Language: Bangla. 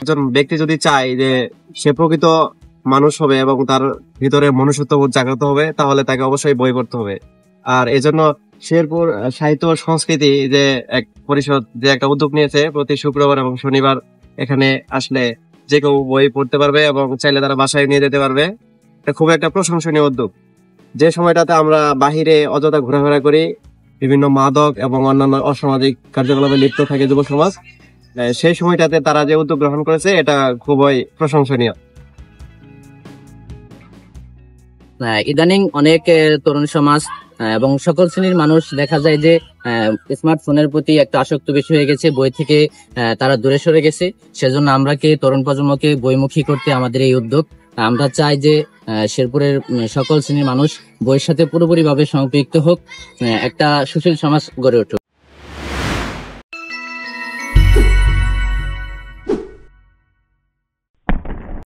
একজন ব্যক্তি যদি চায় যে সে প্রকৃত মানুষ হবে এবং তার ভিতরে মনুষ্যত্ববোধ জাগ্রত হবে, তাহলে তাকে অবশ্যই বই পড়তে হবে। আর এজন্য শেরপুর সাহিত্য ও সংস্কৃতি যে এক পরিষদ যে একটা উদ্যোগ নিয়েছে, প্রতি শুক্রবার এবং শনিবার এখানে আসলে যে কেউ বই পড়তে পারবে এবং চাইলে তারা বাসায় নিয়ে যেতে পারবে। এটা খুব একটা প্রশংসনীয় উদ্যোগ। যে সময়টাতে আমরা বাহিরে অযথা ঘোরাফেরা করি, বিভিন্ন মাদক এবং অন্যান্য অসামাজিক কার্যকলাপে লিপ্ত থাকে যুব সমাজ, সেই সময়টাতে তারা যে উদ্যোগ গ্রহণ করেছে এটা খুবই প্রশংসনীয়। ইদানিং অনেক তরুণ সমাজ এবং সকল শ্রেণীর মানুষ দেখা যায় যে স্মার্টফোনের প্রতি একটা আসক্ত বেশি হয়ে গেছে, বই থেকে তারা দূরে সরে গেছে। সেজন্য আমরা তরুণ প্রজন্মকে বইমুখী করতে আমাদের এই উদ্যোগ। আমরা চাই যে শেরপুরের সকল শ্রেণীর মানুষ বইয়ের সাথে পুরোপুরি ভাবে সম্পৃক্ত হোক, একটা সুশীল সমাজ গড়ে উঠুক।